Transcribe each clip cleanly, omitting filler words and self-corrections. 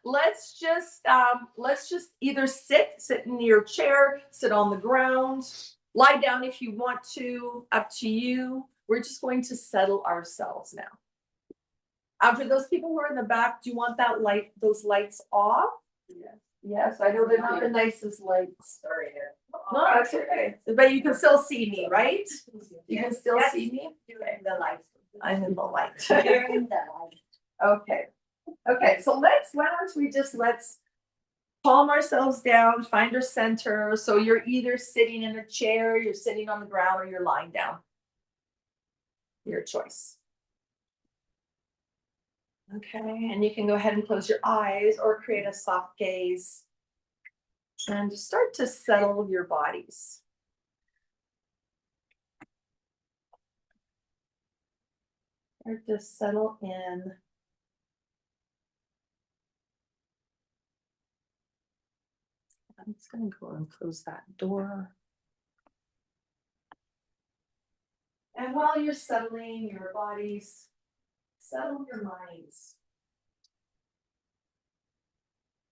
let's just either sit in your chair, sit on the ground, lie down if you want to, up to you. We're just going to settle ourselves now. For those people who are in the back, do you want those lights off? Yes. Yes, I know they're not the nicest lights. Sorry. No, that's okay. But you can still see me, right? You can still see me? You're in the light. I'm in the light. You're in the light. Okay. Okay, so let's calm ourselves down, find our center. So you're either sitting in a chair, you're sitting on the ground, or you're lying down. Your choice. Okay, and you can go ahead and close your eyes or create a soft gaze. And just start to settle your bodies. Start to settle in. I'm just going to go and close that door. And while you're settling your bodies, settle your minds.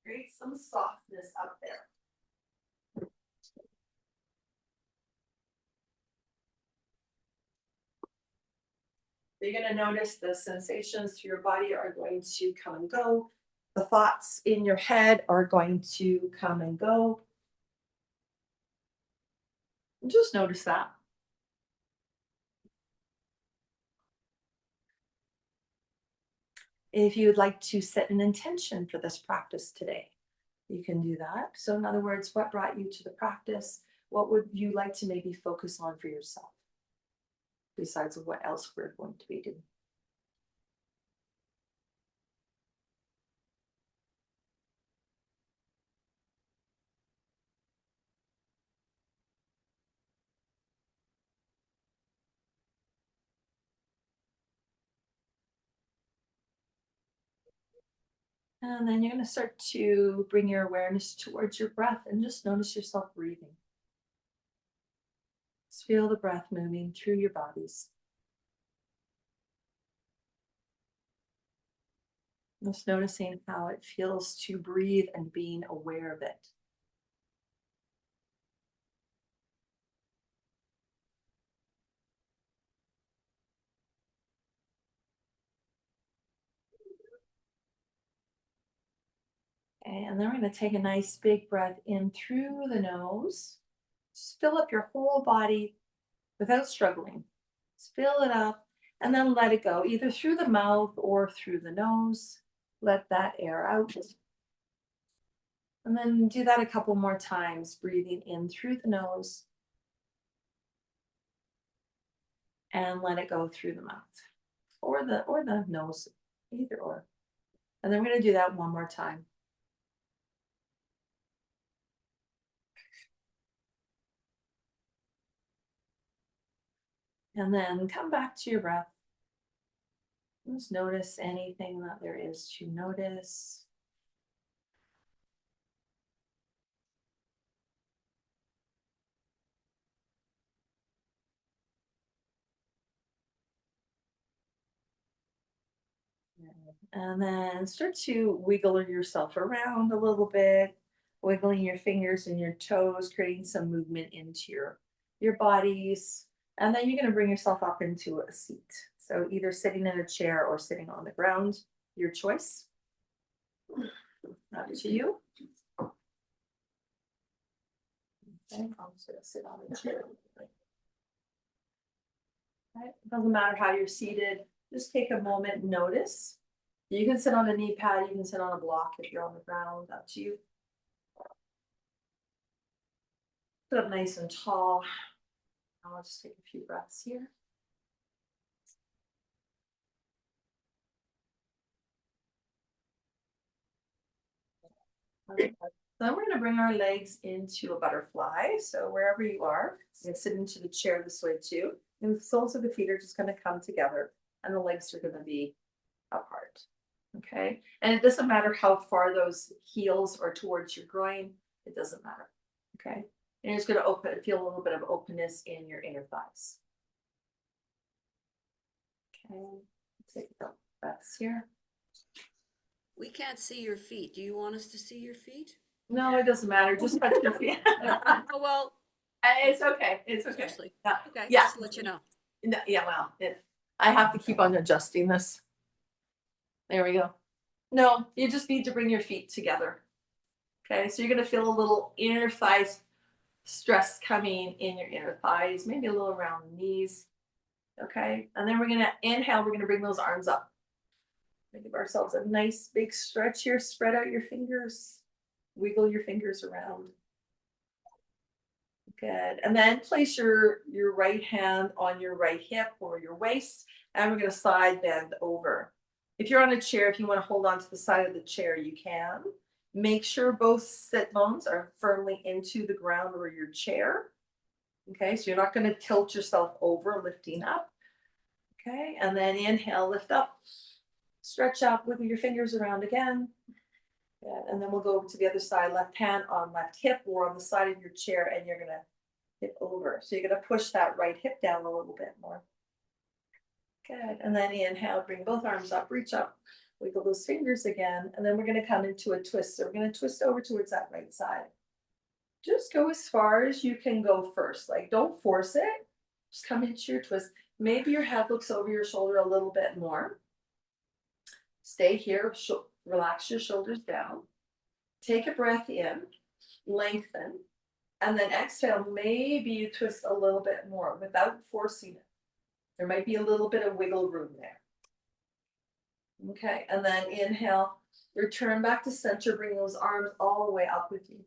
Create some softness up there. You're going to notice the sensations through your body are going to come and go. The thoughts in your head are going to come and go. And just notice that. If you would like to set an intention for this practice today, you can do that. So in other words, what brought you to the practice? What would you like to maybe focus on for yourself? Besides what else we're going to be doing. And then you're going to start to bring your awareness towards your breath and just notice yourself breathing. Just feel the breath moving through your bodies. Just noticing how it feels to breathe and being aware of it. And then we're going to take a nice big breath in through the nose. Just fill up your whole body without struggling. Just fill it up and then let it go, either through the mouth or through the nose. Let that air out. And then do that a couple more times, breathing in through the nose. And let it go through the mouth or the nose, either or. And then we're going to do that one more time. And then come back to your breath. Just notice anything that there is to notice. And then start to wiggle yourself around a little bit, wiggling your fingers and your toes, creating some movement into your bodies. And then you're going to bring yourself up into a seat. So either sitting in a chair or sitting on the ground, your choice. Up to you. Okay, I'm just going to sit on the chair. Right. It doesn't matter how you're seated. Just take a moment and notice. You can sit on a knee pad, you can sit on a block if you're on the ground, up to you. Sit up nice and tall. I'll just take a few breaths here. Then we're going to bring our legs into a butterfly. So wherever you are, you can sit into the chair this way too. And the soles of the feet are just going to come together and the legs are going to be apart. Okay. And it doesn't matter how far those heels are towards your groin. It doesn't matter. Okay. And you're just going to feel a little bit of openness in your inner thighs. Okay. Take a couple breaths here. We can't see your feet. Do you want us to see your feet? No, it doesn't matter, just touch your feet. Oh, well, It's okay, it's okay. seriously. Yeah. Okay, Yeah. just to let you know. No, yeah, well, I have to keep on adjusting this. There we go. No, you just need to bring your feet together. Okay, so you're gonna feel a little inner thighs stress coming in your inner thighs, maybe a little around the knees. Okay, and then we're gonna inhale, we're gonna bring those arms up. We give ourselves a nice big stretch here. Spread out your fingers, wiggle your fingers around. Good. And then place your right hand on your right hip or your waist, and we're going to side bend over. If you're on a chair, if you want to hold on to the side of the chair, you can. Make sure both sit bones are firmly into the ground or your chair. Okay, so you're not going to tilt yourself over, lifting up. Okay, and then inhale, lift up, stretch out, wiggle your fingers around again. Yeah, and then we'll go over to the other side, left hand on left hip or on the side of your chair, and you're gonna hip over. So you're gonna push that right hip down a little bit more. Good, and then inhale, bring both arms up, reach up, wiggle those fingers again, and then we're gonna come into a twist. So we're gonna twist over towards that right side. Just go as far as you can go first. Like, don't force it. Just come into your twist. Maybe your head looks over your shoulder a little bit more. Stay here, relax your shoulders down. Take a breath in, lengthen, and then exhale. Maybe you twist a little bit more without forcing it. There might be a little bit of wiggle room there. Okay, and then inhale, return back to center, bring those arms all the way up with you.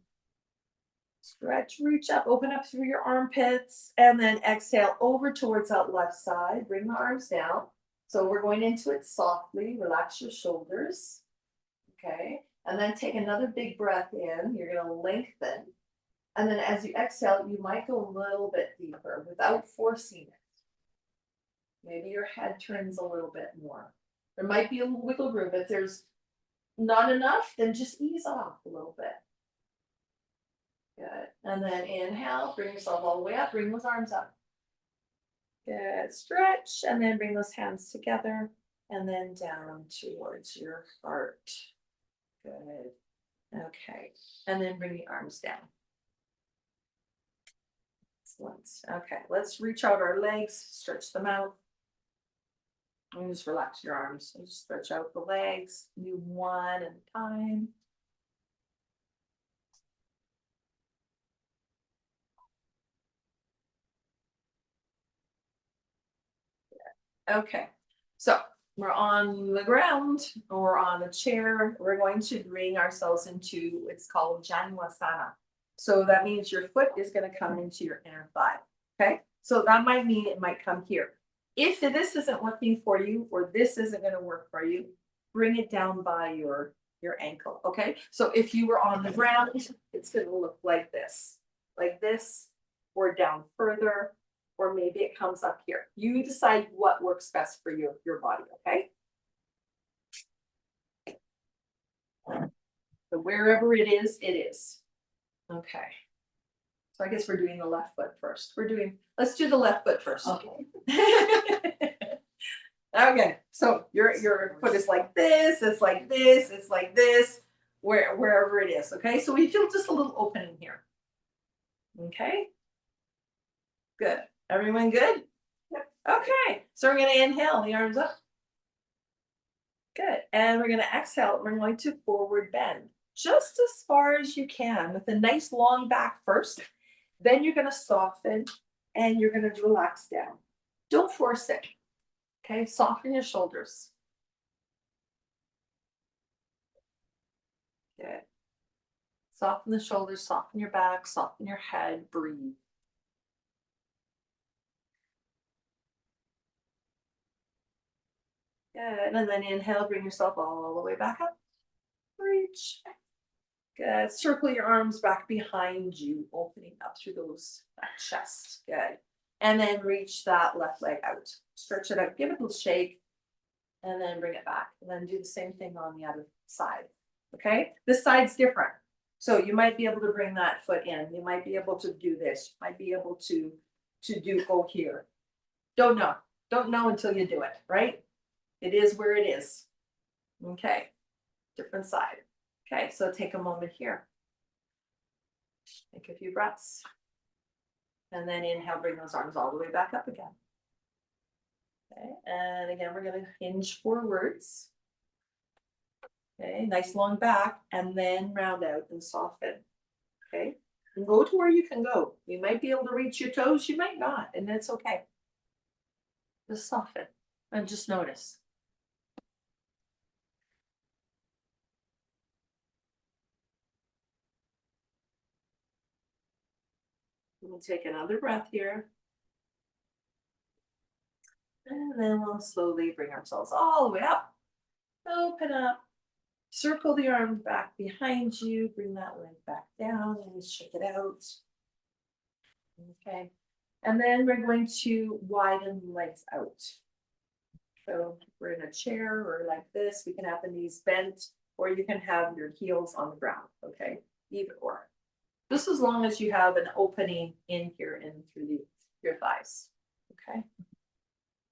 Stretch, reach up, open up through your armpits, and then exhale over towards that left side. Bring the arms down. So we're going into it softly. Relax your shoulders. Okay, and then take another big breath in. You're going to lengthen. And then as you exhale, you might go a little bit deeper without forcing it. Maybe your head turns a little bit more. There might be a little wiggle room. If there's not enough, then just ease off a little bit. Good. And then inhale, bring yourself all the way up, bring those arms up. Good. Stretch, and then bring those hands together, and then down towards your heart. Good. Okay. And then bring the arms down. Excellent. Okay, let's reach out our legs, stretch them out. And just relax your arms and just stretch out the legs. Do one at a time. Okay, so we're on the ground or on a chair. We're going to bring ourselves into, it's called Janwasana. So that means your foot is going to come into your inner thigh. Okay, so that might mean it might come here. If this isn't working for you, or this isn't going to work for you, bring it down by your ankle. Okay, so if you were on the ground, it's going to look like this, or down further, or maybe it comes up here. You decide what works best for your body. Okay. So wherever it is, it is. Okay. So I guess we're doing the left foot first. Let's do the left foot first. Okay. Okay, so your foot is like this, it's like this, it's like this, wherever it is. Okay, so we feel just a little opening here. Okay, good. Everyone good? Yep. Okay, so we're gonna inhale, the arms up. Good, and we're gonna exhale. We're going to forward bend just as far as you can with a nice long back first. Then you're gonna soften and you're gonna relax down. Don't force it. Okay, soften your shoulders. Good. Soften the shoulders, soften your back, soften your head, breathe. Good, and then inhale, bring yourself all the way back up. Reach. Good, circle your arms back behind you, opening up through that chest. Good. And then reach that left leg out. Stretch it out, give it a little shake, and then bring it back. And then do the same thing on the other side. Okay, this side's different. So you might be able to bring that foot in. You might be able to do this. You might be able to go here. Don't know until you do it, right? It is where it is. Okay, different side. Okay, so take a moment here. Take a few breaths. And then inhale, bring those arms all the way back up again. Okay, and again, we're gonna hinge forwards. Okay, nice long back, and then round out and soften. Okay, and go to where you can go. You might be able to reach your toes, you might not, and that's okay. Just soften and just notice. We'll take another breath here. And then we'll slowly bring ourselves all the way up. Open up. Circle the arms back behind you. Bring that leg back down and shake it out. Okay. And then we're going to widen the legs out. So we're in a chair or like this. We can have the knees bent, or you can have your heels on the ground. Okay. Either or. Just as long as you have an opening in here and through your thighs. Okay.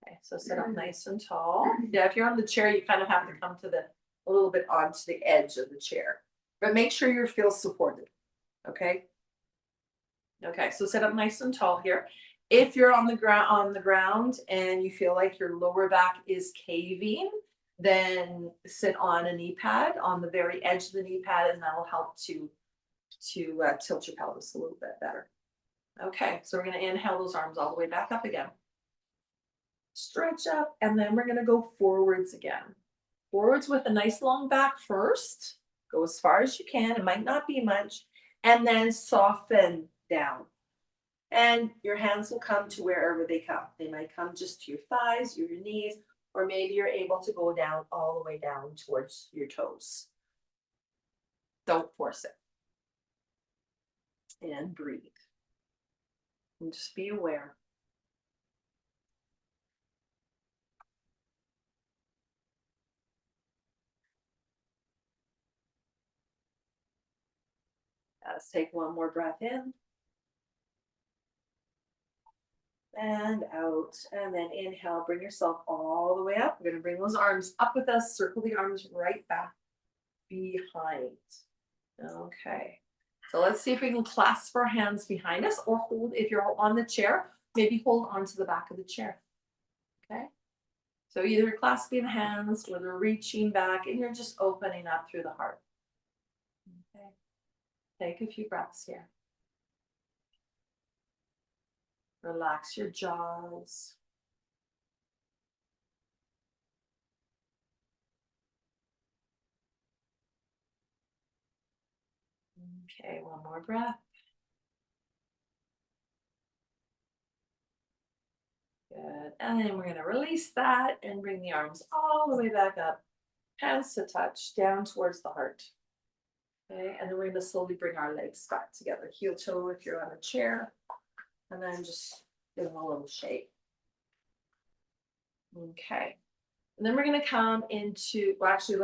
Okay, so sit up nice and tall. Yeah, if you're on the chair, you kind of have to come to a little bit onto the edge of the chair, but make sure you feel supported. Okay. Okay, so sit up nice and tall here. If you're on the ground and you feel like your lower back is caving, then sit on a knee pad on the very edge of the knee pad, and that'll help to tilt your pelvis a little bit better. Okay, so we're going to inhale those arms all the way back up again. Stretch up, and then we're going to go forwards again. Forwards with a nice long back first. Go as far as you can. It might not be much. And then soften down. And your hands will come to wherever they come. They might come just to your thighs, your knees, or maybe you're able to go down all the way down towards your toes. Don't force it. And breathe. And just be aware. Let's take one more breath in. And out, and then inhale, bring yourself all the way up. We're gonna bring those arms up with us, circle the arms right back behind. Okay, so let's see if we can clasp our hands behind us, or hold, if you're on the chair, maybe hold onto the back of the chair. Okay, so either clasping the hands or they're reaching back, and you're just opening up through the heart. Okay, take a few breaths here. Relax your jaws. Okay, one more breath. Good. And then we're going to release that and bring the arms all the way back up. Hands to touch, down towards the heart. Okay, and then we're going to slowly bring our legs back together. Heel toe if you're on a chair. And then just give them a little shake. Okay. And then we're going to come into, well, actually,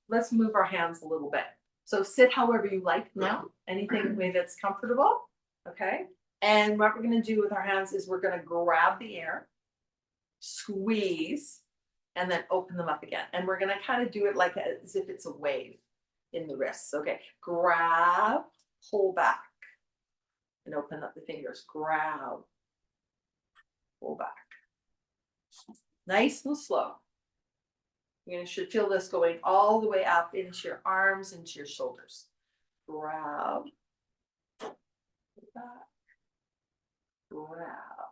let's move our hands a little bit. So sit however you like now, anything way that's comfortable. Okay. And what we're going to do with our hands is we're going to grab the air, squeeze, and then open them up again. And we're going to kind of do it like as if it's a wave in the wrists. Okay. Grab, pull back, and open up the fingers. Grab, pull back. Nice and slow. You should feel this going all the way up into your arms, into your shoulders. Grab, pull back, grab,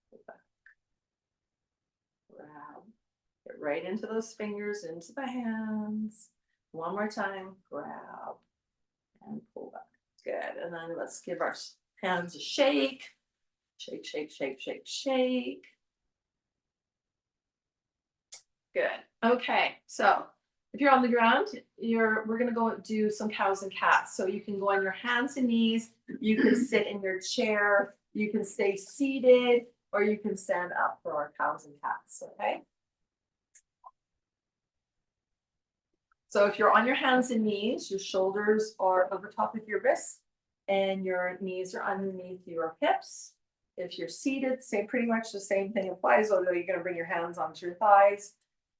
pull back, grab. Get right into those fingers, into the hands. One more time, grab and pull back. Good. And then let's give our hands a shake. Shake, shake, shake, shake, shake. Good. Okay. So if you're on the ground, we're going to go do some cows and cats. So you can go on your hands and knees. You can sit in your chair. You can stay seated, or you can stand up for our cows and cats. Okay. So if you're on your hands and knees, your shoulders are over top of your wrists and your knees are underneath your hips. If you're seated, pretty much the same thing applies, although you're going to bring your hands onto your thighs.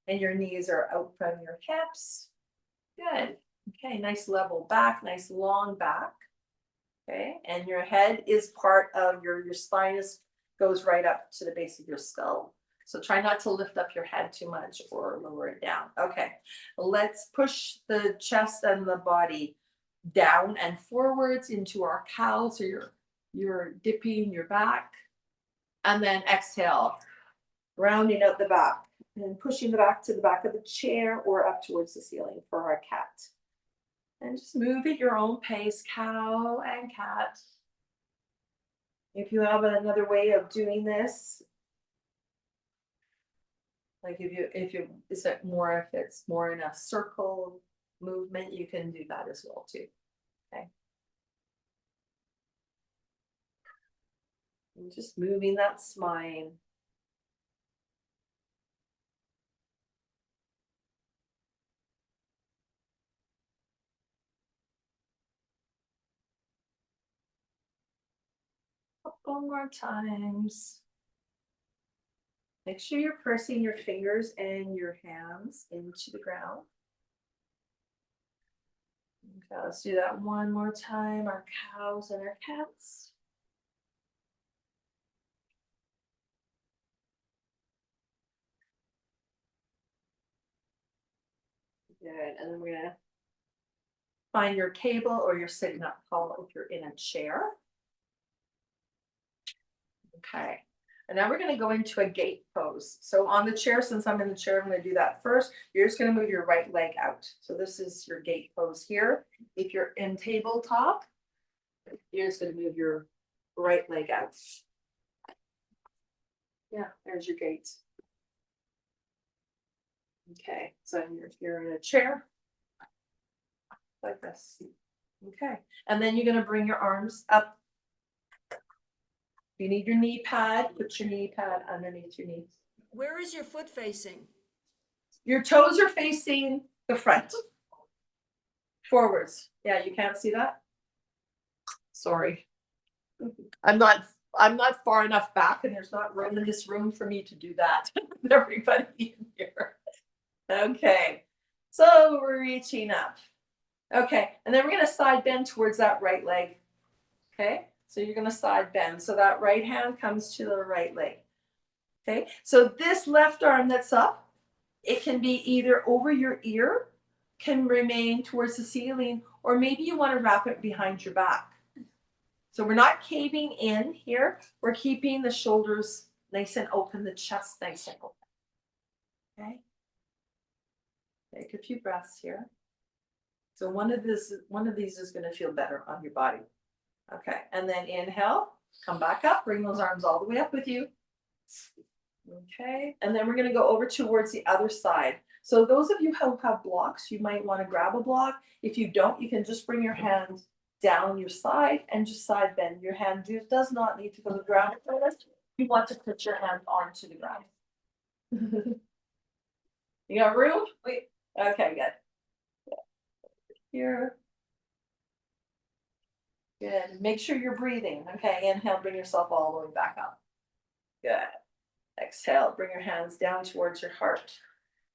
And your knees are out from your hips. Good. Okay, nice level back, nice long back. Okay, and your head is part of your spine is goes right up to the base of your skull. So try not to lift up your head too much or lower it down. Okay, let's push the chest and the body down and forwards into our cow. So you're dipping your back, and then exhale, rounding out the back and pushing the back to the back of the chair or up towards the ceiling for our cat. And just move at your own pace, cow and cat. If you have another way of doing this, like if it's more in a circle movement, you can do that as well too. Okay. And just moving that spine. Couple more times. Make sure you're pressing your fingers and your hands into the ground. Okay, let's do that one more time. Our cows and our cats. Good, and then we're gonna find your table or you're sitting up tall if you're in a chair. Okay, and now we're gonna go into a gate pose. So on the chair, since I'm in the chair, I'm gonna do that first. You're just gonna move your right leg out. So this is your gate pose here. If you're in tabletop, you're just gonna move your right leg out. Yeah, there's your gate. Okay, so you're in a chair. Like this. Okay, and then you're gonna bring your arms up. You need your knee pad, put your knee pad underneath your knees. Where is your foot facing? Your toes are facing the front. Forwards. Yeah, you can't see that? Sorry. I'm not far enough back and there's not room in this room for me to do that. Everybody in here. Okay, so we're reaching up. Okay, and then we're gonna side bend towards that right leg. Okay, so you're gonna side bend. So that right hand comes to the right leg. Okay, so this left arm that's up, it can be either over your ear, can remain towards the ceiling, or maybe you want to wrap it behind your back. So we're not caving in here. We're keeping the shoulders nice and open, the chest nice and open. Okay. Take a few breaths here. So one of these is going to feel better on your body. Okay, and then inhale, come back up, bring those arms all the way up with you. Okay, and then we're going to go over towards the other side. So those of you who have blocks, you might want to grab a block. If you don't, you can just bring your hand down your side and just side bend. Your hand does not need to go to the ground first. You want to put your hand onto the ground. You got room? Wait. Okay, good. Here. Good. Make sure you're breathing. Okay, inhale, bring yourself all the way back up. Good. Exhale, bring your hands down towards your heart.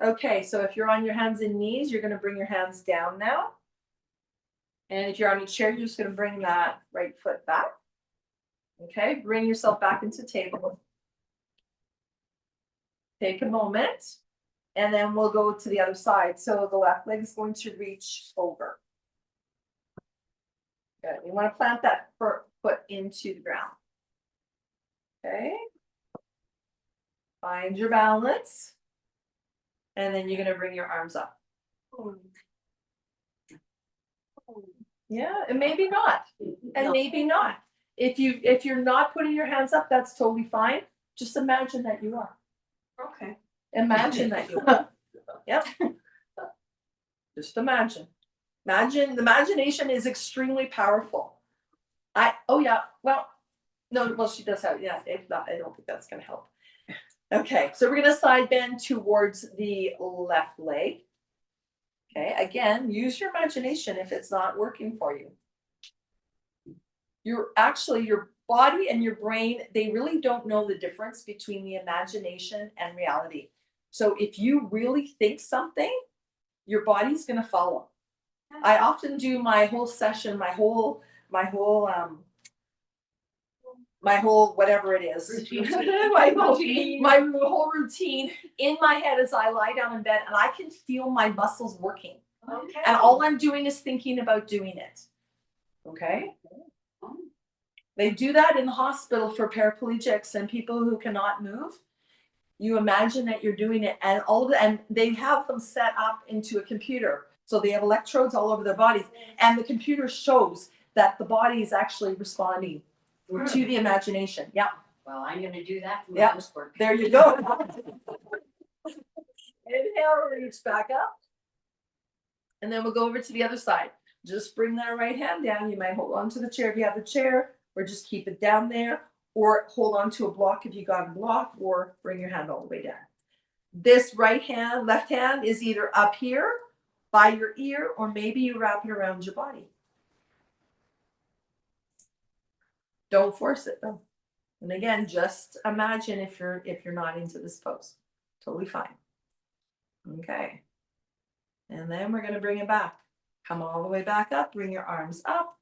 Okay, so if you're on your hands and knees, you're going to bring your hands down now. And if you're on a chair, you're just going to bring that right foot back. Okay, bring yourself back into table. Take a moment, and then we'll go to the other side. So the left leg is going to reach over. Good. You want to plant that foot into the ground. Okay. Find your balance. And then you're going to bring your arms up. Yeah, and maybe not. And maybe not. If you're not putting your hands up, that's totally fine. Just imagine that you are. Okay. Imagine that you are. Yep. Just imagine. The imagination is extremely powerful. She does have, yeah, I don't think that's gonna help. Okay, so we're gonna side bend towards the left leg. Okay, again, use your imagination if it's not working for you. Your body and your brain, they really don't know the difference between the imagination and reality. So if you really think something, your body's gonna follow. I often do my whole session, my whole whatever it is. Routine. my whole routine in my head as I lie down in bed, and I can feel my muscles working. Okay. And all I'm doing is thinking about doing it. Okay? They do that in the hospital for paraplegics and people who cannot move. You imagine that you're doing it, and and they have them set up into a computer. So they have electrodes all over their bodies, and the computer shows that the body is actually responding to the imagination. Yeah, Well, I'm gonna do that for my Yeah. housework. there you go. Inhale, reach back up. And then we'll go over to the other side. Just bring that right hand down. You might hold on to the chair if you have the chair, or just keep it down there, or hold on to a block if you got a block, or bring your hand all the way down. This left hand is either up here by your ear, or maybe you wrap it around your body. Don't force it though. And again, just imagine if you're not into this pose. Totally fine. Okay. And then we're gonna bring it back. Come all the way back up, bring your arms up.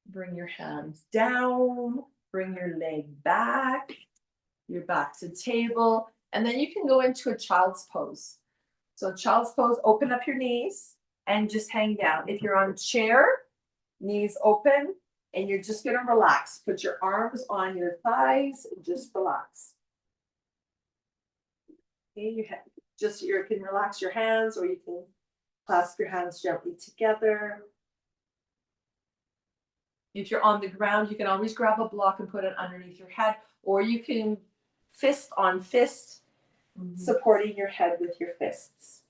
Bring your hands down, bring your leg back. You're back to table. And then you can go into a child's pose. So child's pose, open up your knees and just hang down. If you're on a chair, knees open, and you're just gonna relax. Put your arms on your thighs and just relax. Okay, you can relax your hands, or you can clasp your hands gently together. If you're on the ground, you can always grab a block and put it underneath your head, or you can fist on fist, supporting your head with your fists.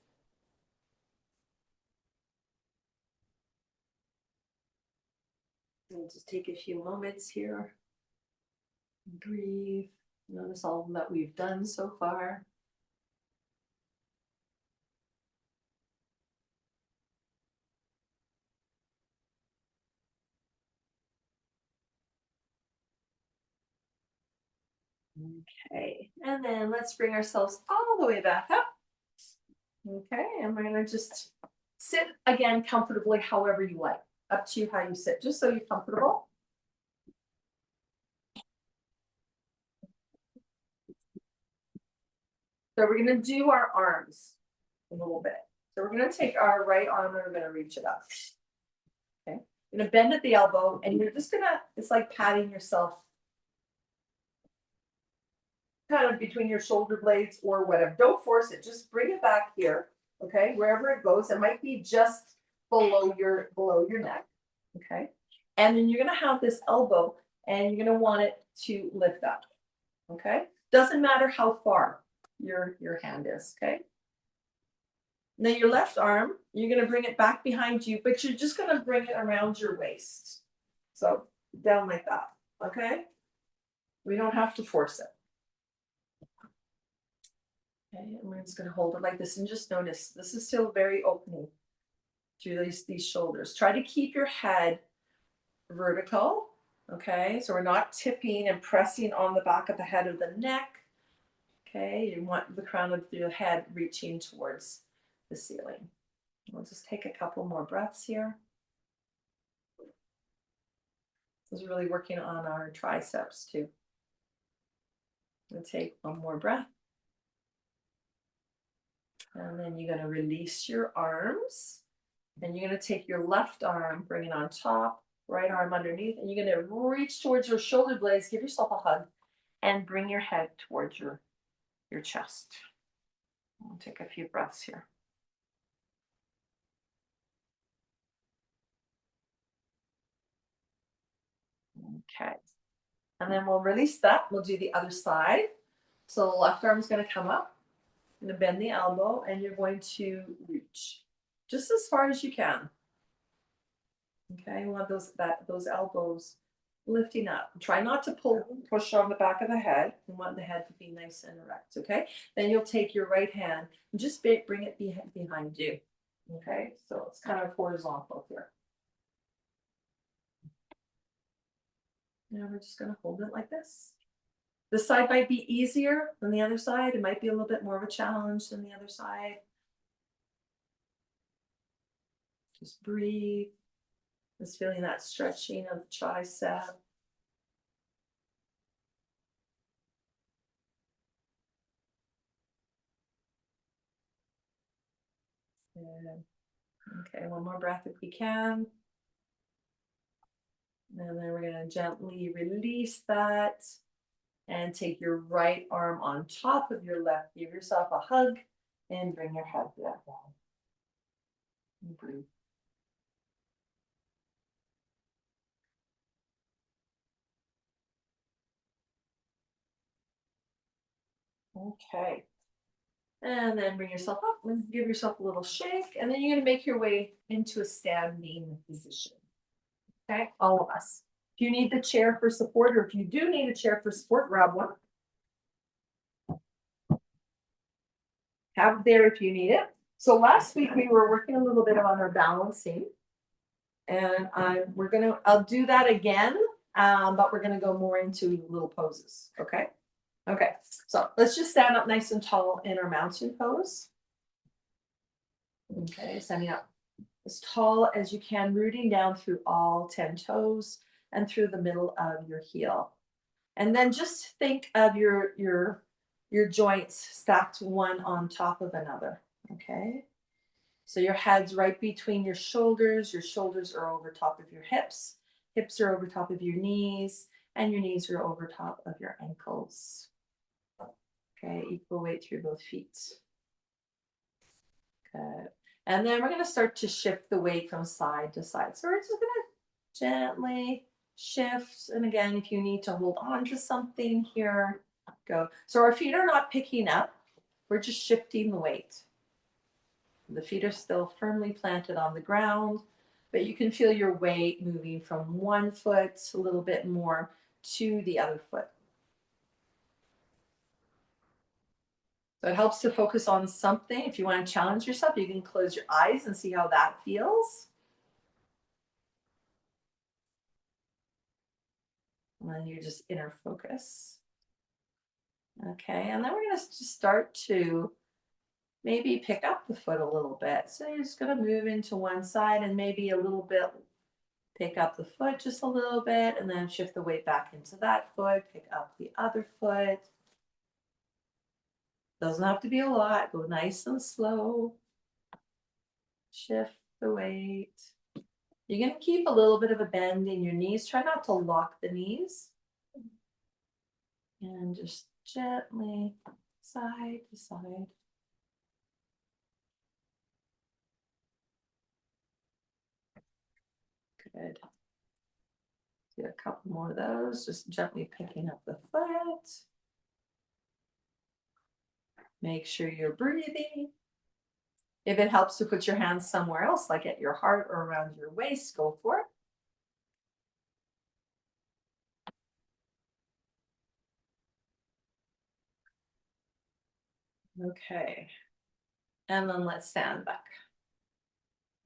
And just take a few moments here. Breathe. Notice all that we've done so far. Okay, and then let's bring ourselves all the way back up. Okay, and we're gonna just sit again comfortably, however you like. Up to you how you sit, just so you're comfortable. So we're gonna do our arms a little bit. So we're gonna take our right arm and we're gonna reach it up. Okay, you're gonna bend at the elbow, and you're just gonna, it's like patting yourself kind of between your shoulder blades or whatever. Don't force it, just bring it back here, okay, wherever it goes. It might be just below your neck, okay? And then you're gonna have this elbow, and you're gonna want it to lift up, okay? Doesn't matter how far your hand is, okay? Now your left arm, you're gonna bring it back behind you, but you're just gonna bring it around your waist. So down like that, okay? We don't have to force it. Okay, and we're just gonna hold it like this, and just notice this is still very opening through these shoulders. Try to keep your head vertical, okay? So we're not tipping and pressing on the back of the head or the neck. Okay, you want the crown of your head reaching towards the ceiling. We'll just take a couple more breaths here. This is really working on our triceps too. We'll take one more breath. And then you're going to release your arms. And you're going to take your left arm, bring it on top, right arm underneath, and you're going to reach towards your shoulder blades, give yourself a hug, and bring your head towards your chest. We'll take a few breaths here. Okay. And then we'll release that. We'll do the other side. So the left arm is going to come up. I'm going to bend the elbow, and you're going to reach just as far as you can. Okay, you want those elbows lifting up. Try not to push on the back of the head. You want the head to be nice and erect, okay? Then you'll take your right hand and just bring it behind you. Okay, so it's kind of horizontal here. Now we're just gonna hold it like this. This side might be easier than the other side. It might be a little bit more of a challenge than the other side. Just breathe. Just feeling that stretching of the tricep. Good. Okay, one more breath if we can. And then we're going to gently release that and take your right arm on top of your left. Give yourself a hug and bring your head back down. And breathe. Okay. And then bring yourself up and give yourself a little shake. And then you're going to make your way into a standing position. Okay, all of us. If you need the chair for support, or if you do need a chair for support, grab one. Have it there if you need it. So last week we were working a little bit on our balancing. And I'll do that again, but we're gonna go more into little poses, okay? Okay, so let's just stand up nice and tall in our mountain pose. Okay, standing up as tall as you can, rooting down through all 10 toes and through the middle of your heel. And then just think of your joints stacked one on top of another, okay? So your head's right between your shoulders are over top of your hips are over top of your knees, and your knees are over top of your ankles. Okay, equal weight through both feet. Good. And then we're going to start to shift the weight from side to side. So we're just going to gently shift. And again, if you need to hold on to something here, go. So our feet are not picking up. We're just shifting the weight. The feet are still firmly planted on the ground, but you can feel your weight moving from one foot a little bit more to the other foot. So it helps to focus on something. If you want to challenge yourself, you can close your eyes and see how that feels. And then you just inner focus. Okay, and then we're going to just start to maybe pick up the foot a little bit. So you're just going to move into one side and maybe a little bit, pick up the foot just a little bit, and then shift the weight back into that foot, pick up the other foot. Doesn't have to be a lot, go nice and slow. Shift the weight. You're going to keep a little bit of a bend in your knees. Try not to lock the knees. And just gently side to side. Good. Do a couple more of those, just gently picking up the foot. Make sure you're breathing. If it helps to put your hands somewhere else, like at your heart or around your waist, go for it. Okay. And then let's stand back.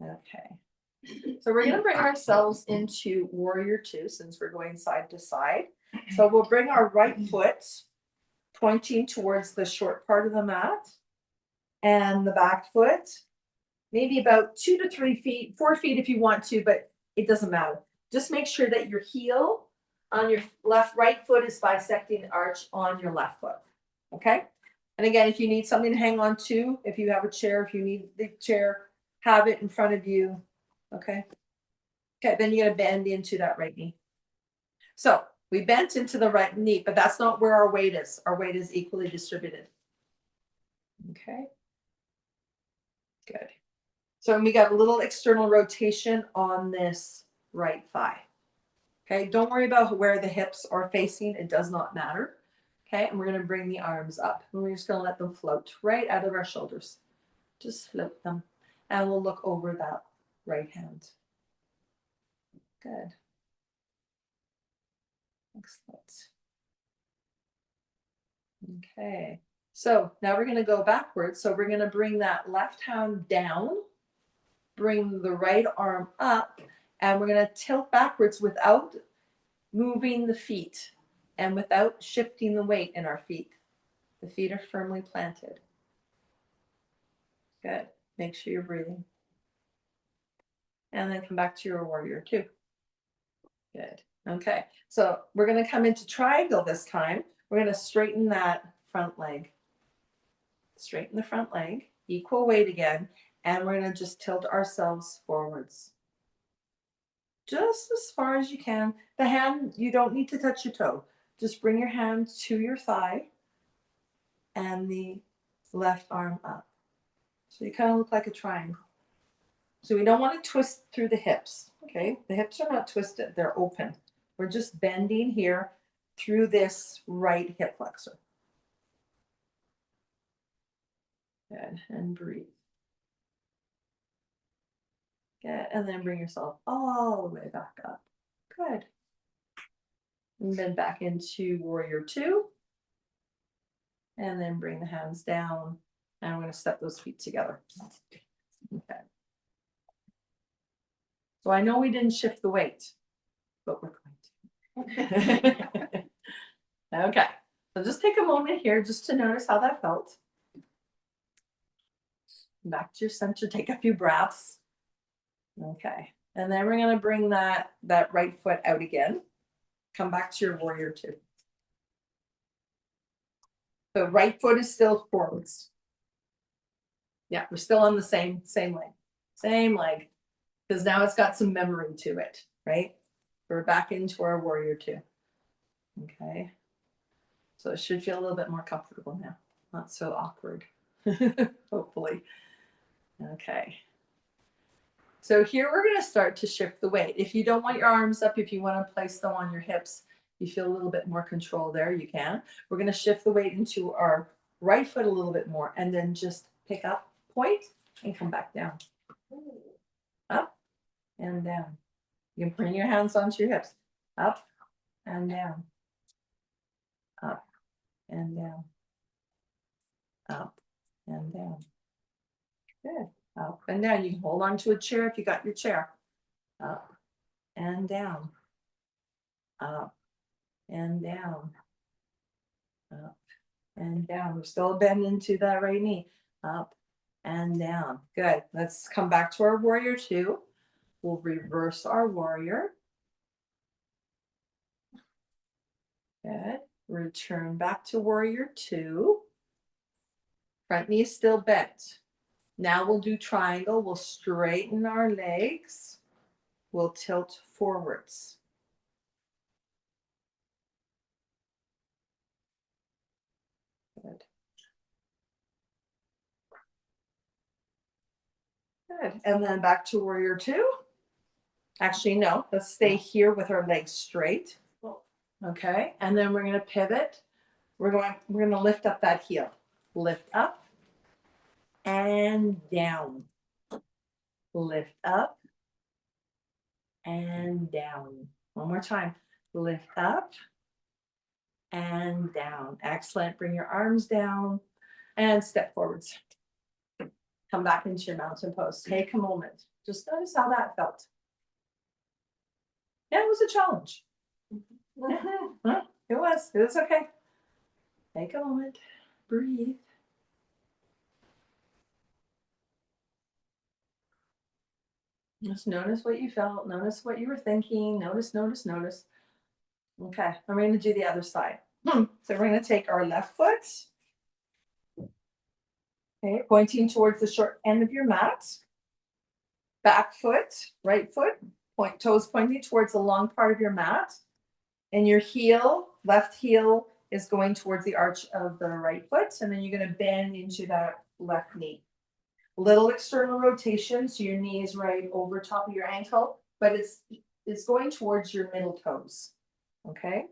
Okay. So we're going to bring ourselves into warrior two since we're going side to side. So we'll bring our right foot pointing towards the short part of the mat and the back foot, maybe about 2 to 3 feet, 4 feet if you want to, but it doesn't matter. Just make sure that your heel on your right foot is bisecting the arch on your left foot. Okay. And again, if you need something to hang on to, if you have a chair, if you need the chair, have it in front of you. Okay. Okay. Then you got to bend into that right knee. So we bent into the right knee, but that's not where our weight is. Our weight is equally distributed. Okay. Good. So we got a little external rotation on this right thigh. Okay. Don't worry about where the hips are facing. It does not matter. Okay. And we're going to bring the arms up. And we're just going to let them float right out of our shoulders. Just float them. And we'll look over that right hand. Good. Excellent. Okay. So now we're going to go backwards. So we're going to bring that left hand down, bring the right arm up, and we're going to tilt backwards without moving the feet. and without shifting the weight in our feet. The feet are firmly planted. Good. Make sure you're breathing. And then come back to your warrior two. Good. Okay. So we're going to come into triangle this time. We're going to straighten that front leg. Straighten the front leg. Equal weight again. And we're going to just tilt ourselves forwards. Just as far as you can. The hand, you don't need to touch your toe. Just bring your hand to your thigh and the left arm up. So you kind of look like a triangle. So we don't want to twist through the hips, okay? The hips are not twisted, they're open. We're just bending here through this right hip flexor. Good, and breathe. Good, and then bring yourself all the way back up. Good. And then back into warrior two. And then bring the hands down. And we're going to step those feet together. Okay. So I know we didn't shift the weight, but we're going to. Okay. So just take a moment here just to notice how that felt. Back to your center, take a few breaths. Okay. And then we're going to bring that right foot out again. Come back to your warrior two. The right foot is still forwards. Yeah, we're still on the same leg. Same leg. Because now it's got some memory to it, right? We're back into our warrior two. Okay. So it should feel a little bit more comfortable now. Not so awkward. Hopefully. Okay. So here we're going to start to shift the weight. If you don't want your arms up, if you want to place them on your hips, you feel a little bit more control there, you can. We're going to shift the weight into our right foot a little bit more and then just pick up, point, and come back down. Up and down. You can bring your hands onto your hips. Up and down. Up and down. Up and down. Good. Up and down. You can hold on to a chair if you got your chair. Up and down. Up and down. Up and down. We're still bending to that right knee. Up and down. Good. Let's come back to our warrior two. We'll reverse our warrior. Good. Return back to warrior two. Front knee is still bent. Now we'll do triangle. We'll straighten our legs. We'll tilt forwards. Good. Good. And then back to warrior two. Actually, no, let's stay here with our legs straight. Okay. And then we're going to pivot. We're going to lift up that heel. Lift up and down. Lift up and down. One more time. Lift up and down. Excellent. Bring your arms down and step forwards. Come back into your mountain pose. Take a moment. Just notice how that felt. Yeah, it was a challenge. It was. It was okay. Take a moment. Breathe. Just notice what you felt. Notice what you were thinking. Notice. Okay, I'm going to do the other side. So we're going to take our left foot. Okay, pointing towards the short end of your mat. Back foot, right foot, toes pointing towards the long part of your mat. And your heel, left heel, is going towards the arch of the right foot. And then you're going to bend into that left knee. Little external rotation, so your knee is right over top of your ankle, but it's going towards your middle toes. Okay,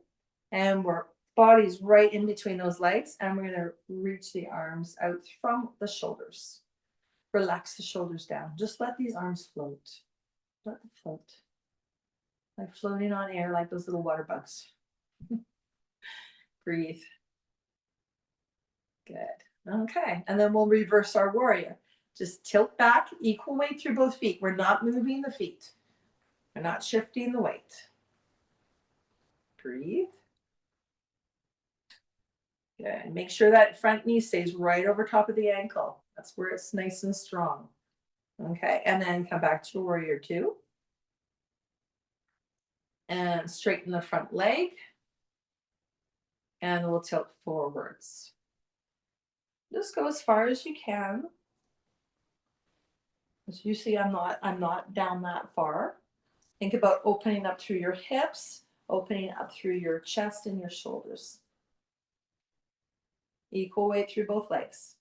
and we're body's right in between those legs, and we're going to reach the arms out from the shoulders. Relax the shoulders down. Just let these arms float. Let them float. Like floating on air, like those little water bugs. Breathe. Good. Okay, and then we'll reverse our warrior. Just tilt back, equal weight through both feet. We're not moving the feet. We're not shifting the weight. Breathe. Good. Make sure that front knee stays right over top of the ankle. That's where it's nice and strong. Okay, and then come back to warrior two. And straighten the front leg. And we'll tilt forwards. Just go as far as you can. As you see, I'm not down that far. Think about opening up through your hips, opening up through your chest and your shoulders. Equal weight through both legs.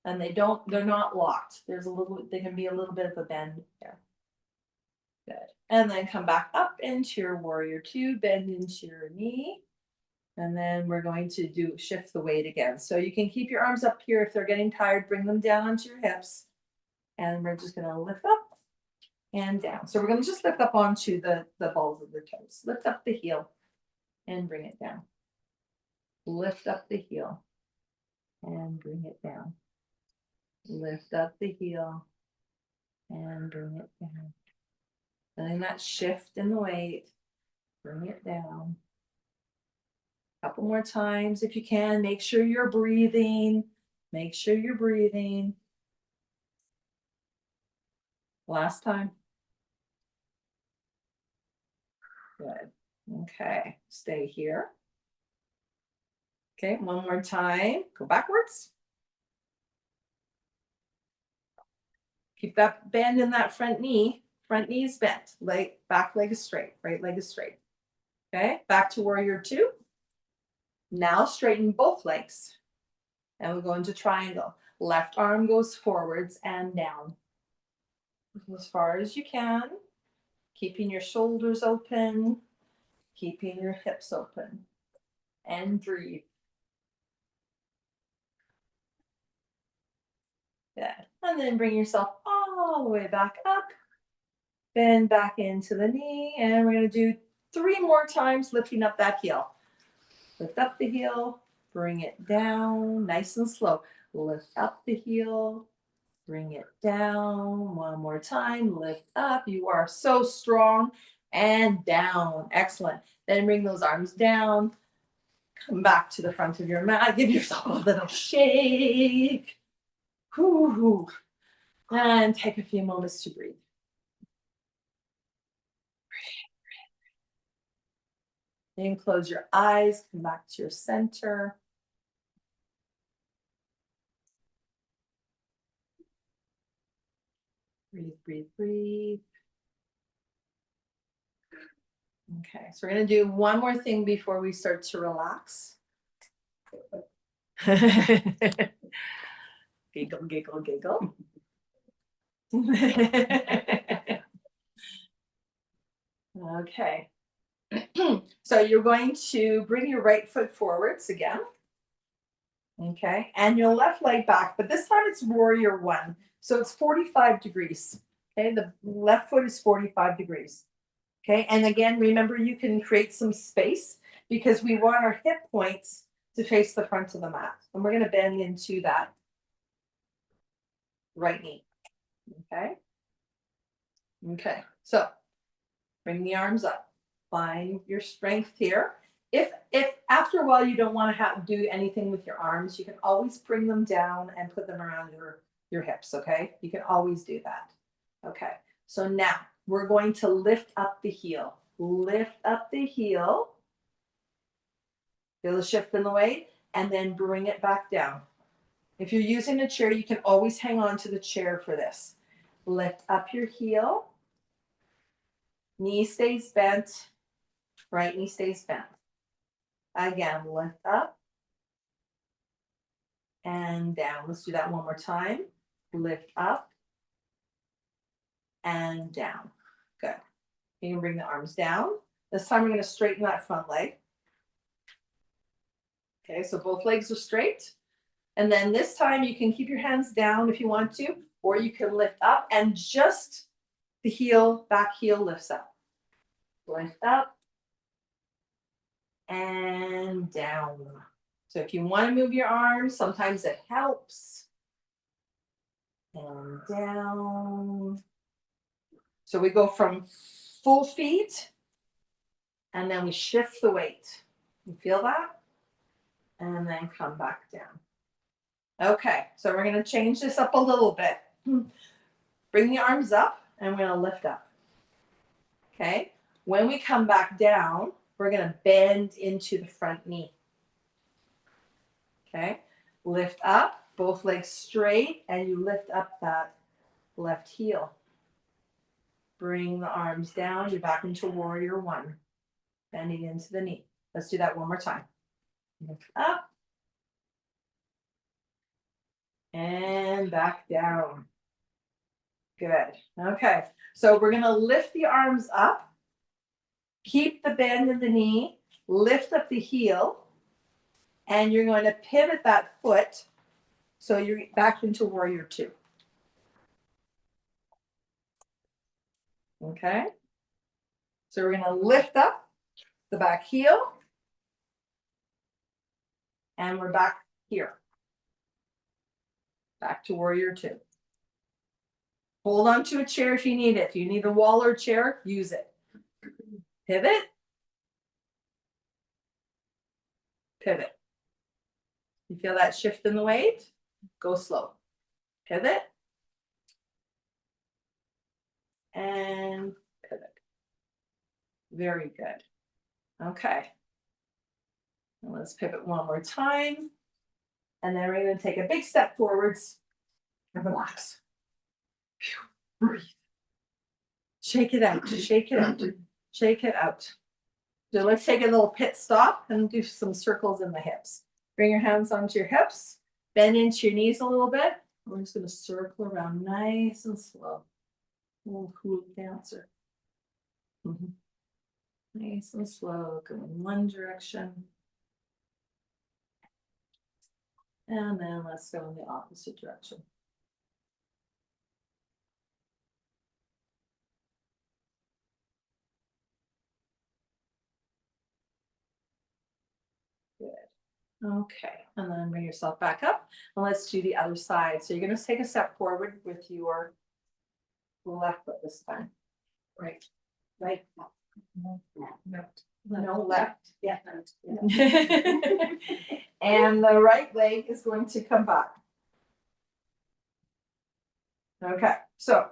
And they're not locked. There can be a little bit of a bend there. Good. And then come back up into your warrior two, bend into your knee. And then we're going to shift the weight again. So you can keep your arms up here. If they're getting tired, bring them down onto your hips. And we're just going to lift up and down. So we're going to just lift up onto the balls of the toes. Lift up the heel and bring it down. Lift up the heel and bring it down. Lift up the heel and bring it down. Letting that shift in the weight. Bring it down. Couple more times if you can. Make sure you're breathing. Make sure you're breathing. Last time. Good. Okay. Stay here. Okay. One more time. Go backwards. Keep that bend in that front knee. Front knee is bent. Back leg is straight. Right leg is straight. Okay. Back to warrior two. Now straighten both legs. And we'll go into triangle. Left arm goes forwards and down. As far as you can. Keeping your shoulders open. Keeping your hips open. And breathe. Good. And then bring yourself all the way back up. Bend back into the knee. And we're going to do 3 more times lifting up that heel. Lift up the heel. Bring it down. Nice and slow. Lift up the heel. Bring it down. One more time. Lift up. You are so strong. And down. Excellent. Then bring those arms down. Come back to the front of your mat. Give yourself a little shake. Whoo. And take a few moments to breathe. Then close your eyes. Come back to your center. Breathe, breathe, breathe. Okay, so we're going to do one more thing before we start to relax. Giggle, giggle, giggle. Okay. So you're going to bring your right foot forwards again. Okay, and your left leg back, but this time it's warrior one. So it's 45 degrees. Okay, the left foot is 45 degrees. Okay, and again, remember you can create some space because we want our hip points to face the front of the mat. And we're going to bend into that right knee. Okay. Okay, so bring the arms up. Find your strength here. If after a while you don't want to do anything with your arms, you can always bring them down and put them around your hips, okay? You can always do that. Okay, so now we're going to lift up the heel. Lift up the heel. Feel the shift in the weight, and then bring it back down. If you're using a chair, you can always hang on to the chair for this. Lift up your heel. Knee stays bent. Right knee stays bent. Again, lift up and down. Let's do that one more time. Lift up and down. Good. You can bring the arms down. This time we're going to straighten that front leg. Okay, so both legs are straight. And then this time you can keep your hands down if you want to, or you can lift up and just the heel, back heel lifts up. Lift up and down. So if you want to move your arms, sometimes it helps. And down. So we go from full feet and then we shift the weight. You feel that? and then come back down. Okay, so we're gonna change this up a little bit. Bring the arms up and we're gonna lift up. Okay, when we come back down, we're gonna bend into the front knee. Okay, lift up, both legs straight, and you lift up that left heel. Bring the arms down, you're back into warrior one, bending into the knee. Let's do that one more time. Lift up. And back down. Good. Okay. So we're going to lift the arms up. Keep the bend in the knee. Lift up the heel. And you're going to pivot that foot. So you're back into warrior two. Okay. So we're going to lift up the back heel. And we're back here. Back to warrior two. Hold on to a chair if you need it. If you need a wall or chair, use it. Pivot. Pivot. You feel that shift in the weight? Go slow. Pivot. And pivot. Very good. Okay. And let's pivot one more time. And then we're going to take a big step forwards and relax. Breathe. Shake it out. Shake it out. Shake it out. So let's take a little pit stop and do some circles in the hips. Bring your hands onto your hips. Bend into your knees a little bit. We're just going to circle around nice and slow. Little hula dancer. Nice and slow. Go in one direction. And then let's go in the opposite direction. Good. Okay, and then bring yourself back up and let's do the other side. So you're going to take a step forward with your left foot this time. Right. Right. No left. Yeah. And the right leg is going to come back. Okay, so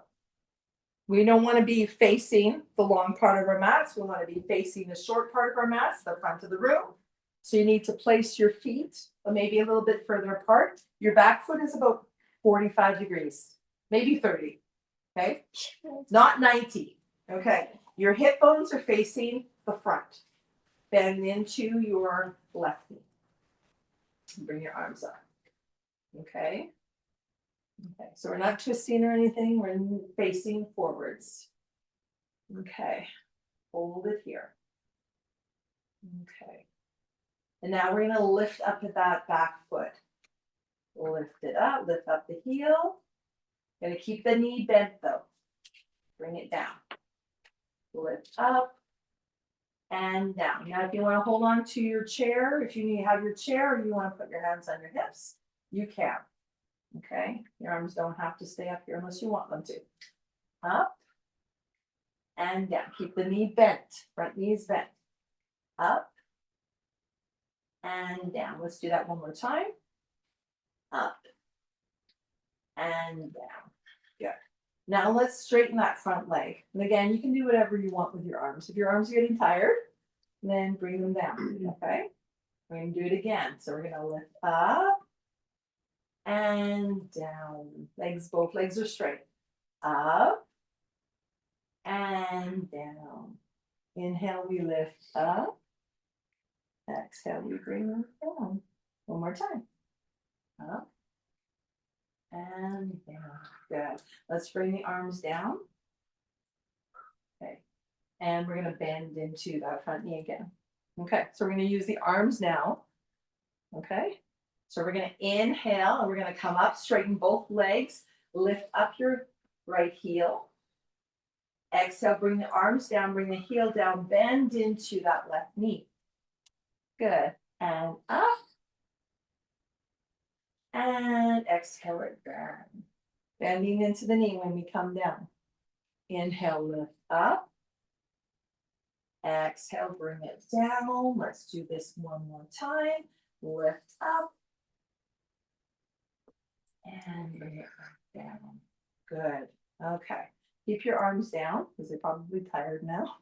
we don't want to be facing the long part of our mats. We want to be facing the short part of our mats, the front of the room. So you need to place your feet maybe a little bit further apart. Your back foot is about 45 degrees, maybe 30. Okay, not 90. Okay, your hip bones are facing the front. Bend into your left knee. Bring your arms up. Okay. Okay, so we're not twisting or anything. We're facing forwards. Okay, hold it here. Okay. And now we're going to lift up that back foot. Lift it up, lift up the heel. Going to keep the knee bent though. Bring it down. Lift up and down. Now, if you want to hold on to your chair, if you need to have your chair or you want to put your hands on your hips, you can. Okay, your arms don't have to stay up here unless you want them to. Up and down. Keep the knee bent. Front knee is bent. Up and down. Let's do that one more time. Up and down. Good. Now let's straighten that front leg. And again, you can do whatever you want with your arms. If your arms are getting tired, then bring them down. Okay. We're going to do it again. So we're going to lift up and down. Legs, both legs are straight. Up and down. Inhale, we lift up. Exhale, we bring them down. One more time. Up and down. Good. Let's bring the arms down. Okay. And we're going to bend into that front knee again. Okay. So we're going to use the arms now. Okay. So we're going to inhale and we're going to come up, straighten both legs, lift up your right heel. Exhale, bring the arms down, bring the heel down, bend into that left knee. Good. And up. And exhale it down. Bending into the knee when we come down. Inhale, lift up. Exhale, bring it down. Let's do this one more time. lift up. And bring it back down. Good, okay. Keep your arms down, because they're probably tired now.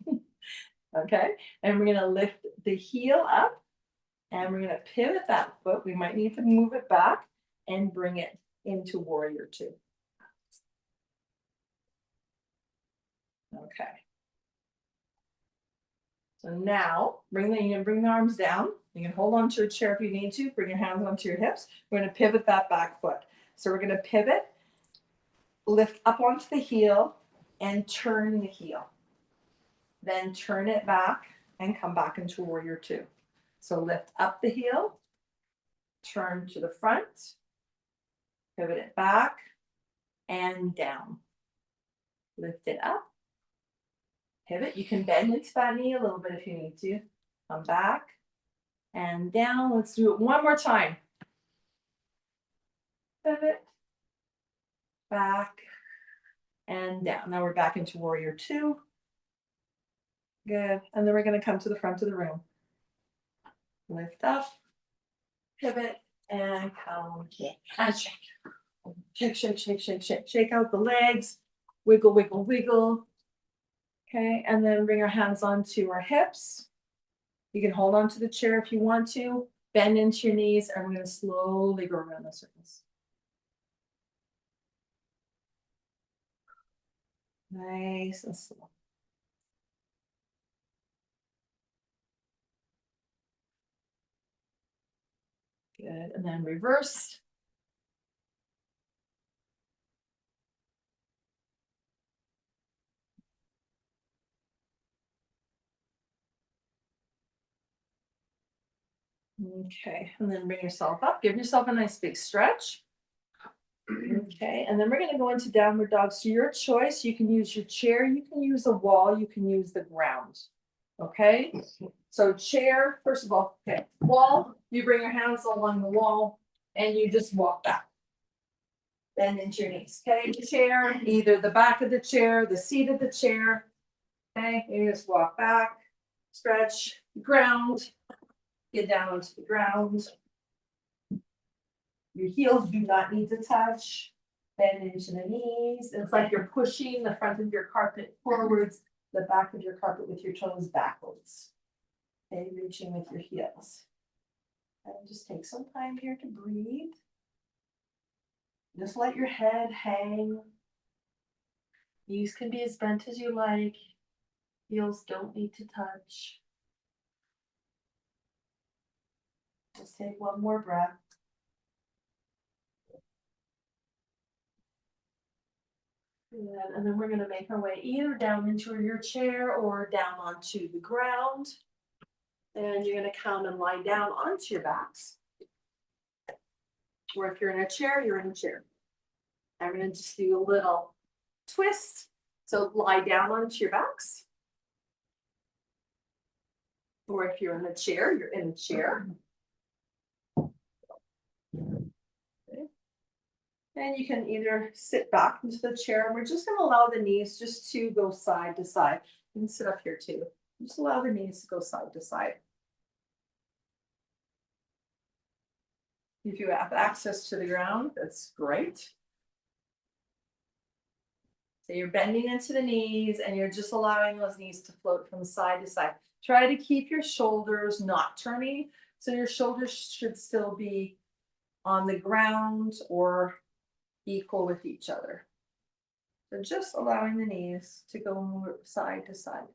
Okay, and we're gonna lift the heel up. And we're gonna pivot that foot. We might need to move it back and bring it into warrior two. Okay. So now you can bring the arms down. You can hold on to a chair if you need to. Bring your hands onto your hips. We're going to pivot that back foot. So we're going to pivot, lift up onto the heel, and turn the heel. Then turn it back and come back into warrior two. So lift up the heel, turn to the front, pivot it back and down. Lift it up. Pivot. You can bend into that knee a little bit if you need to. Come back and down. Let's do it one more time. Pivot. Back and down. Now we're back into warrior two. Good. And then we're going to come to the front of the room. Lift up. Pivot and come and shake. Shake, shake, shake, shake, shake. Shake out the legs. Wiggle, wiggle, wiggle. Okay, and then bring our hands onto our hips. You can hold on to the chair if you want to. Bend into your knees, and we're going to slowly go around the circles. Nice and slow. Good, and then reverse. Okay, and then bring yourself up. Give yourself a nice big stretch. Okay, and then we're going to go into downward dog. So your choice, you can use your chair, you can use a wall, you can use the ground. Okay, so chair, first of all, okay, wall, you bring your hands along the wall and you just walk back. Bend into your knees. Okay, chair, either the back of the chair, the seat of the chair. Okay, you just walk back, stretch, ground, get down to the ground. Your heels do not need to touch. Bend into the knees. It's like you're pushing the front of your carpet forwards, the back of your carpet with your toes backwards. Okay, reaching with your heels. And just take some time here to breathe. Just let your head hang. Knees can be as bent as you like. Heels don't need to touch. Just take one more breath. Good. And then we're going to make our way either down into your chair or down onto the ground. And you're going to come and lie down onto your backs. Or if you're in a chair, you're in a chair. I'm going to just do a little twist. So lie down onto your backs. Or if you're in a chair, you're in a chair. Okay. And you can either sit back into the chair, and we're just going to allow the knees just to go side to side. You can sit up here too. Just allow the knees to go side to side. If you have access to the ground, that's great. So you're bending into the knees and you're just allowing those knees to float from side to side. Try to keep your shoulders not turning. So your shoulders should still be on the ground or equal with each other. So just allowing the knees to go side to side.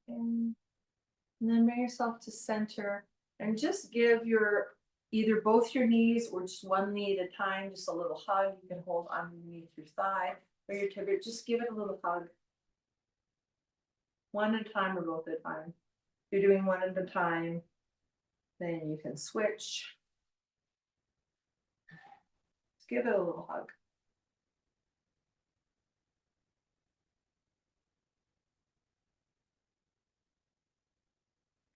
And then bring yourself to center and just give your either both your knees or just one knee at a time, just a little hug. You can hold underneath your thigh or your tibia. Just give it a little hug. One at a time or both at a time. If you're doing one at a time, then you can switch. give it a little hug.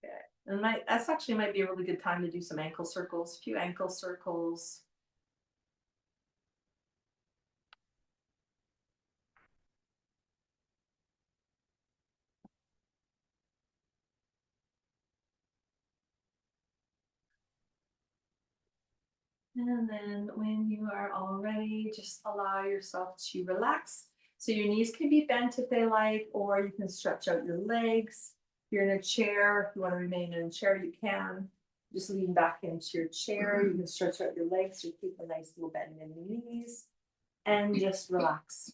Okay, and that's actually might be a really good time to do some ankle circles, a few ankle circles. And then when you are all ready, just allow yourself to relax. So your knees can be bent if they like, or you can stretch out your legs. If you're in a chair, if you want to remain in a chair, you can. Just lean back into your chair. You can stretch out your legs to keep a nice little bend in the knees. And just relax.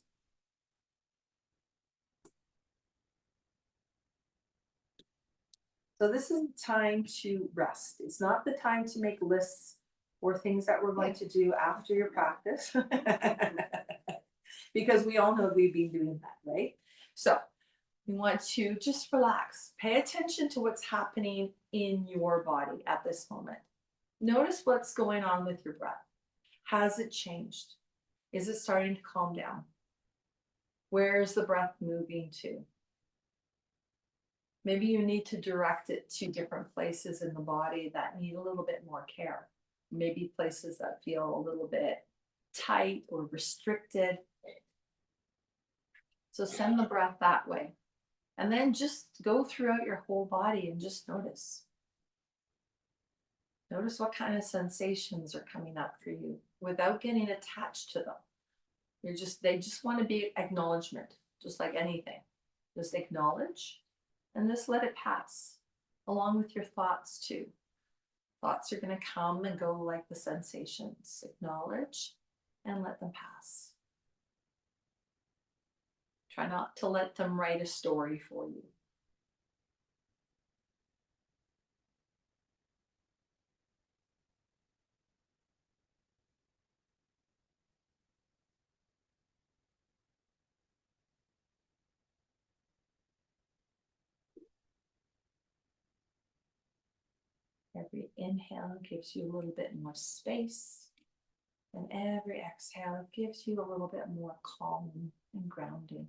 So this is the time to rest. It's not the time to make lists or things that we're going to do after your practice. Because we all know we've been doing that, right? So you want to just relax. Pay attention to what's happening in your body at this moment. Notice what's going on with your breath. Has it changed? Is it starting to calm down? Where is the breath moving to? Maybe you need to direct it to different places in the body that need a little bit more care. Maybe places that feel a little bit tight or restricted. So send the breath that way. And then just go throughout your whole body and just notice. Notice what kind of sensations are coming up for you without getting attached to them. They just want to be acknowledgement, just like anything. Just acknowledge and just let it pass, along with your thoughts too. Thoughts are going to come and go like the sensations. Acknowledge and let them pass. Try not to let them write a story for you. Every inhale gives you a little bit more space, and every exhale gives you a little bit more calm and grounding.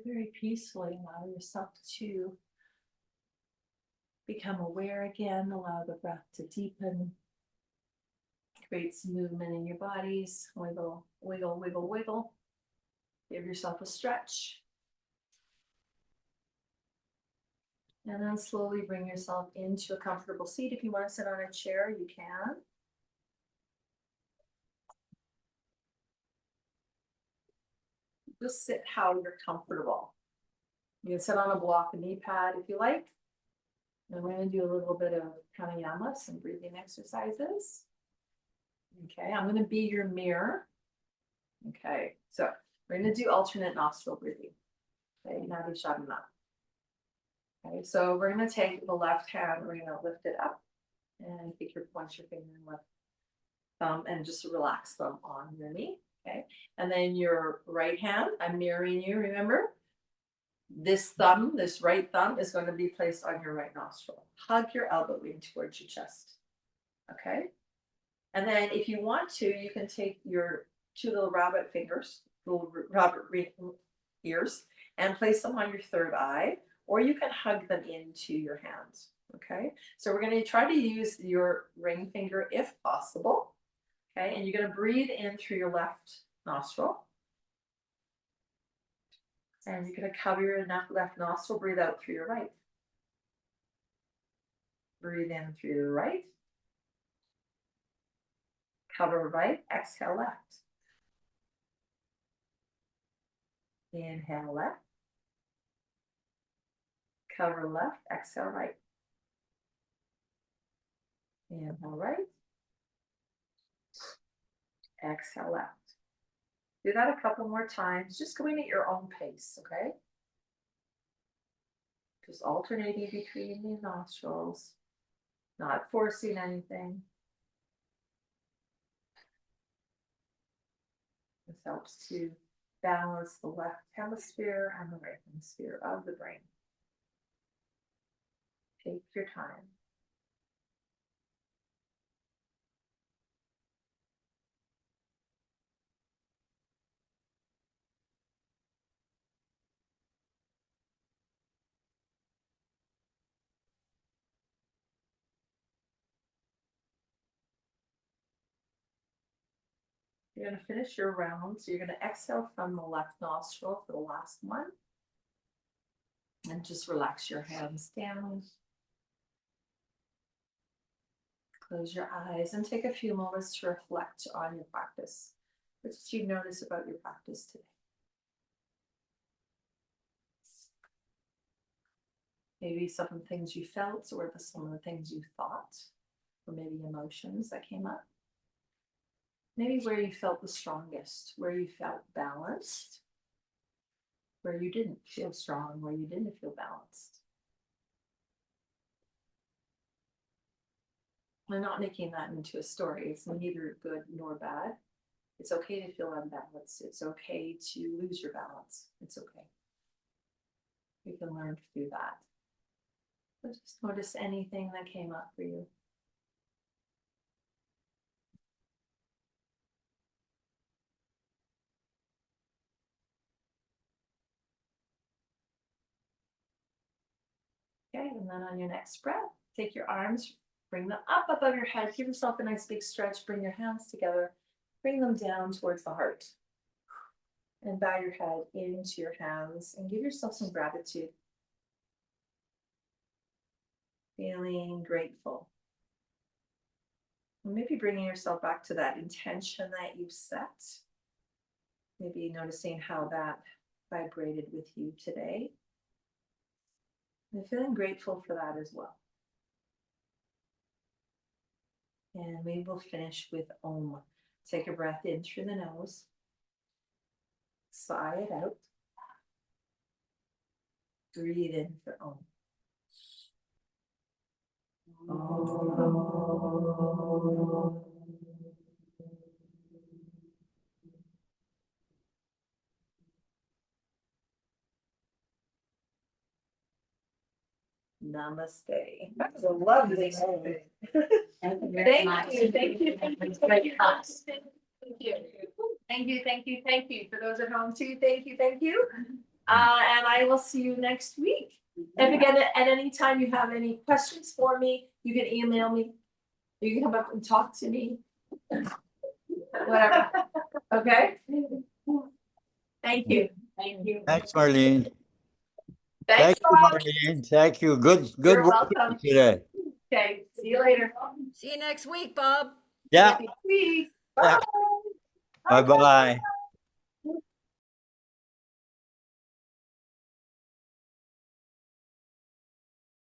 Very peacefully allow yourself to become aware again. Allow the breath to deepen. Create some movement in your bodies. Wiggle, wiggle, wiggle, wiggle. Give yourself a stretch. And then slowly bring yourself into a comfortable seat. If you want to sit on a chair, you can. Just sit how you're comfortable. You can sit on a block, a knee pad if you like. And we're going to do a little bit of pranayama, some breathing exercises. Okay, I'm going to be your mirror. Okay, so we're going to do alternate nostril breathing. Okay, Nadi Shavana. Okay, so we're going to take the left hand, we're going to lift it up and take your point your finger and left thumb and just relax them on your knee. Okay, and then your right hand, I'm mirroring you, remember? This thumb, this right thumb is going to be placed on your right nostril. Hug your elbow in towards your chest. Okay, and then if you want to, you can take your two little rabbit fingers, little rabbit ears, and place them on your third eye, or you can hug them into your hands. Okay, so we're going to try to use your ring finger if possible. Okay, and you're going to breathe in through your left nostril. And you're going to cover your left nostril, breathe out through your right. Breathe in through your right. Cover right, exhale left. Inhale left. Cover left, exhale right. Inhale right. Exhale left. Do that a couple more times, just going at your own pace, okay? Just alternating between the nostrils, not forcing anything. This helps to balance the left hemisphere and the right hemisphere of the brain. Take your time. You're going to finish your round. So you're going to exhale from the left nostril for the last one. And just relax your hands down. Close your eyes and take a few moments to reflect on your practice. What did you notice about your practice today? Maybe some of the things you felt, or some of the things you thought, or maybe emotions that came up. Maybe where you felt the strongest, where you felt balanced, where you didn't feel strong, where you didn't feel balanced. I'm not making that into a story. It's neither good nor bad. It's okay to feel unbalanced. It's okay to lose your balance. It's okay. You can learn through that. But just notice anything that came up for you. Okay, and then on your next breath, take your arms, bring them up above your head. Give yourself a nice big stretch. Bring your hands together. Bring them down towards the heart. And bow your head into your hands and give yourself some gratitude. Feeling grateful. And maybe bringing yourself back to that intention that you've set. Maybe noticing how that vibrated with you today. And feeling grateful for that as well. And we will finish with Om. Take a breath in through the nose. Sigh it out. Breathe in for Om. Namaste. That was a lovely moment. Thank you very much. Thank you. It's great class. Thank you. Thank you. For those at home too, thank you. And I will see you next week. If again, at any time you have any questions for me, you can email me. You can come up and talk to me. Whatever. Okay? Thank you. Thank you. Thanks, Marlene. Thanks, Thank you, Bob. Marlene. Thank you. Good You're work welcome. today. Okay, see you later. See you next week, Bob. Yeah. See you. Yeah. Bye. Bye-bye.